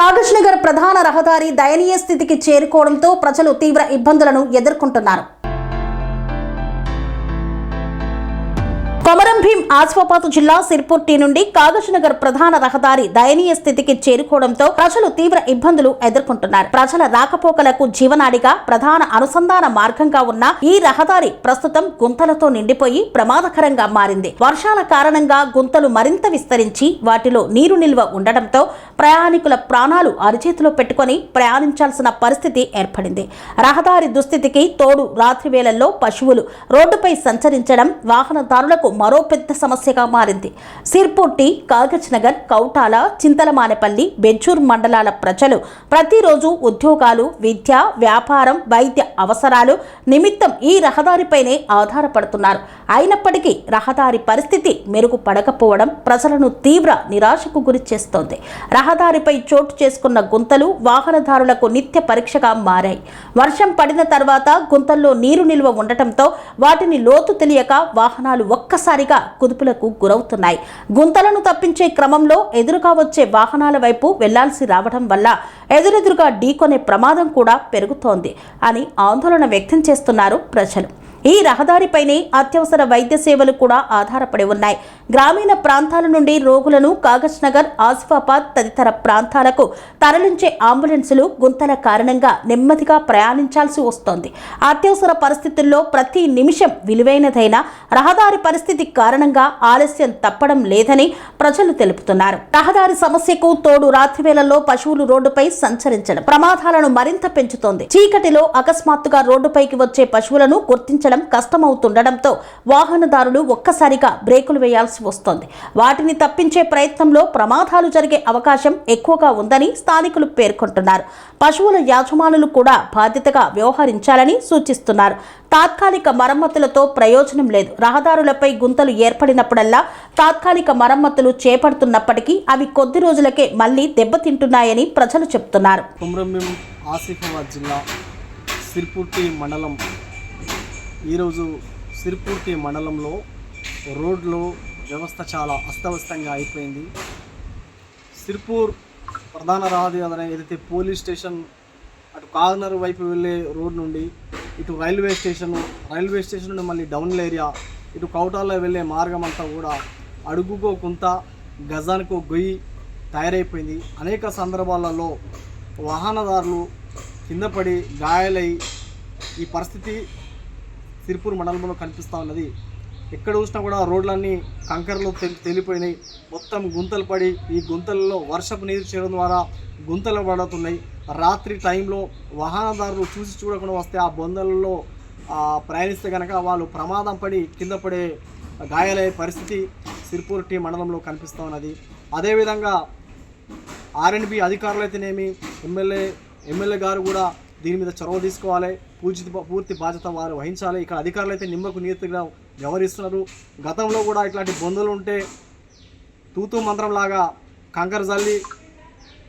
కాగజ్ నగర్ ప్రధాన రహదారి దయనీయ స్థితికి చేరుకోవడంతో ప్రజలు తీవ్ర ఇబ్బందులను ఎదుర్కొంటున్నారు. కొమరం భీం ఆసిఫాబాద్ జిల్లా సిర్పూర్ టీ నుండి కాగజ్ నగర్ ప్రధాన రహదారి దయనీయ స్థితికి చేరుకోవడంతో ప్రజలు తీవ్ర ఇబ్బందులు ఎదుర్కొంటున్నారు. ప్రజల రాకపోకలకు జీవనాడిగా ప్రధాన అనుసంధాన మార్గంగా ఉన్న ఈ రహదారి ప్రస్తుతం గుంతలతో నిండిపోయి ప్రమాదకరంగా మారింది. వర్షాల కారణంగా గుంతలు మరింత విస్తరించి వాటిలో నీరు నిల్వ ఉండడంతో ప్రయాణికుల ప్రాణాలు అరిచేతిలో పెట్టుకుని ప్రయాణించాల్సిన పరిస్థితి ఏర్పడింది. రహదారి దుస్థితికి తోడు రాత్రి వేళల్లో పశువులు రోడ్డుపై సంచరించడం వాహనదారులకు మరో పెద్ద సమస్యగా మారింది. సిర్పూర్ టీ, కాగజ్ నగర్, కౌటాల, చింతలమానేపల్లి, బెజ్జూర్ మండలాల ప్రజలు ప్రతిరోజు ఉద్యోగాలు, విద్య, వ్యాపారం, వైద్య అవసరాలు నిమిత్తం ఈ రహదారిపైనే ఆధారపడుతున్నారు. అయినప్పటికీ రహదారి పరిస్థితి మెరుగుపడకపోవడం ప్రజలను తీవ్ర నిరాశకు గురి చేస్తోంది. రహదారిపై చోటు చేసుకున్న గుంతలు వాహనదారులకు నిత్య పరీక్షగా మారాయి. వర్షం పడిన తర్వాత గుంతల్లో నీరు నిల్వ ఉండటంతో వాటిని లోతు తెలియక వాహనాలు ఒక్కసారిగా కుదుపులకు గురవుతున్నాయి. గుంతలను తప్పించే క్రమంలో ఎదురుగా వచ్చే వాహనాల వైపు వెళ్లాల్సి రావడం వల్ల ఎదురెదురుగా ఢీకొనే ప్రమాదం కూడా పెరుగుతోంది అని ఆందోళన వ్యక్తం చేస్తున్నారు ప్రజలు. ఈ రహదారిపైనే అత్యవసర వైద్య సేవలు కూడా ఆధారపడి ఉన్నాయి. గ్రామీణ ప్రాంతాల నుండి రోగులను కాగజ్ నగర్, ఆసిఫాబాద్ తదితర ప్రాంతాలకు తరలించే అంబులెన్సులు గుంతల కారణంగా నెమ్మదిగా ప్రయాణించాల్సి వస్తోంది. అత్యవసర పరిస్థితుల్లో ప్రతి నిమిషం విలువైనదైన రహదారి పరిస్థితి కారణంగా ఆలస్యం తప్పడం లేదని ప్రజలు తెలుపుతున్నారు. రహదారి సమస్యకు తోడు రాత్రివేళల్లో పశువులు రోడ్డుపై సంచరించడం ప్రమాదాలను మరింత పెంచుతోంది. చీకటిలో అకస్మాత్తుగా రోడ్డుపైకి వచ్చే పశువులను గుర్తించడం కష్టమవుతుండటంతో వాహనదారులు ఒక్కసారిగా బ్రేకులు వేయాల్సి వస్తోంది. వాటిని తప్పించే ప్రయత్నంలో ప్రమాదాలు జరిగే అవకాశం ఎక్కువగా ఉందని స్థానికులు పేర్కొంటున్నారు. పశువుల యాజమానులు కూడా బాధ్యతగా వ్యవహరించాలని సూచిస్తున్నారు. తాత్కాలిక మరమ్మతులతో ప్రయోజనం లేదు. రహదారులపై గుంతలు ఏర్పడినప్పుడల్లా తాత్కాలిక మరమ్మతులు చేపడుతున్నప్పటికీ అవి కొద్ది రోజులకే మళ్లీ దెబ్బతింటున్నాయని ప్రజలు చెబుతున్నారు. కొమరం భీం ఆసిఫాబాద్ జిల్లా సిర్పూర్ టీ మండలం ఈరోజు సిర్పూర్ టీ మండలంలో రోడ్లు వ్యవస్థ చాలా అస్తవ్యస్తంగా అయిపోయింది. సిర్పూర్ ప్రధాన రహదారి ఏదైతే పోలీస్ స్టేషన్ అటు కాగనర్ వైపు వెళ్ళే రోడ్ నుండి ఇటు రైల్వే స్టేషన్ నుండి మళ్ళీ డౌన్ ఏరియా ఇటు కౌటాల్లో వెళ్ళే మార్గం అంతా కూడా అడుగుకో కుంత గజానికో గొయ్యి తయారైపోయింది. అనేక సందర్భాలలో వాహనదారులు కింద పడి గాయాలై ఈ పరిస్థితి సిర్పూర్ మండలంలో కనిపిస్తూ ఉన్నది. ఎక్కడ చూసినా కూడా రోడ్లన్నీ కంకరలు తేలిపోయినాయి. మొత్తం గుంతలు పడి ఈ గుంతలలో వర్షపు నీరు చేరడం ద్వారా గుంతలు పడుతున్నాయి. రాత్రి టైంలో వాహనదారులు చూసి చూడకుండా వస్తే ఆ బొందలలో ప్రయాణిస్తే కనుక వాళ్ళు ప్రమాదం పడి కింద పడే గాయాలయ్యే పరిస్థితి సిర్పూర్ టీ మండలంలో కనిపిస్తూ ఉన్నది. అదేవిధంగా ఆర్ఎండ్బి అధికారులు అయితేనేమి ఎమ్మెల్యే గారు కూడా దీని మీద చొరవ తీసుకోవాలి. పూర్తి బాధ్యత వారు వహించాలి. ఇక్కడ అధికారులు అయితే నిమ్మకు నీతిగా వ్యవహరిస్తున్నారు. గతంలో కూడా ఇట్లాంటి బొందలు ఉంటే తూతూ మంత్రంలాగా కంకర జల్లి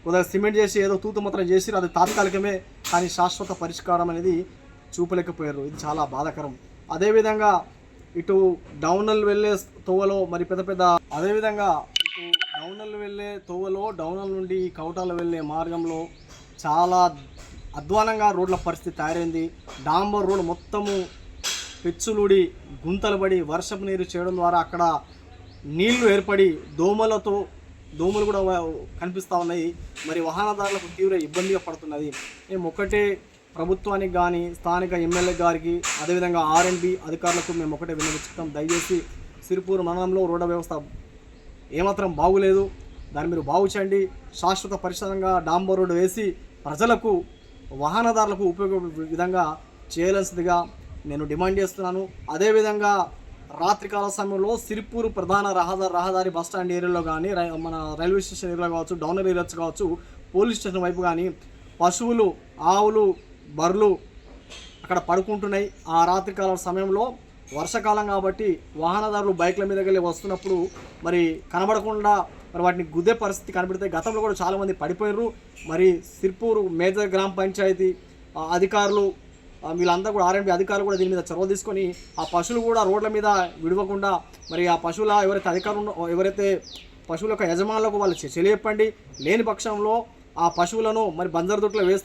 ఉదయం సిమెంట్ చేసి ఏదో తూతు మంత్రం చేసి అది తాత్కాలికమే, కానీ శాశ్వత పరిష్కారం అనేది చూపలేకపోయారు. ఇది చాలా బాధాకరం. అదేవిధంగా ఇటు డౌనల్ వెళ్ళే తోవలో మరి డౌనల్ నుండి కౌటాల వెళ్ళే మార్గంలో చాలా అధ్వానంగా రోడ్ల పరిస్థితి తయారైంది. డాంబర్ రోడ్ మొత్తము పెచ్చులుడి గుంతలు పడి వర్షపు నీరు చేయడం ద్వారా అక్కడ నీళ్లు ఏర్పడి దోమలు కూడా కనిపిస్తూ ఉన్నాయి. మరి వాహనదారులకు తీవ్ర ఇబ్బందిగా పడుతున్నది. మేము ఒకటే ప్రభుత్వానికి కానీ స్థానిక ఎమ్మెల్యే గారికి అదేవిధంగా ఆర్ఎండ్బి అధికారులకు మేము ఒకటే విన్నవించుకుంటాం. దయచేసి సిర్పూర్ మండలంలో రోడ్డు వ్యవస్థ ఏమాత్రం బాగులేదు. దాన్ని మీరు బాగు చేయండి. శాశ్వత పరిష్కారంగా డాంబర్ రోడ్డు వేసి ప్రజలకు వాహనదారులకు ఉపయోగపడే విధంగా చేయాల్సిందిగా నేను డిమాండ్ చేస్తున్నాను. అదేవిధంగా రాత్రికాల సమయంలో సిర్పూర్ ప్రధాన రహదారి బస్టాండ్ ఏరియాలో కానీ మన రైల్వే స్టేషన్ ఏరియాలో కావచ్చు, డౌనర్ ఏరియాస్ కావచ్చు, పోలీస్ స్టేషన్ వైపు కానీ పశువులు, ఆవులు, బర్రెలు అక్కడ పడుకుంటున్నాయి. ఆ రాత్రికాల సమయంలో వర్షాకాలం కాబట్టి వాహనదారులు బైక్ల మీద వెళ్ళి వస్తున్నప్పుడు మరి కనబడకుండా మరి వాటిని గుద్దే పరిస్థితి కనబడితే గతంలో కూడా చాలామంది పడిపోయారు. మరి సిర్పూర్ మేజర్ గ్రామ పంచాయతీ అధికారులు వీళ్ళంతా కూడా ఆర్ఎండ్బి అధికారులు కూడా దీని మీద చొరవ తీసుకొని ఆ పశువులు కూడా రోడ్ల మీద విడవకుండా మరి ఆ పశువుల ఎవరైతే అధికారులు ఎవరైతే పశువుల యొక్క యజమానులకు వాళ్ళు తెలియపండి. లేని పక్షంలో ఆ పశువులను మరి బంజరు దొడ్లో వేస్తా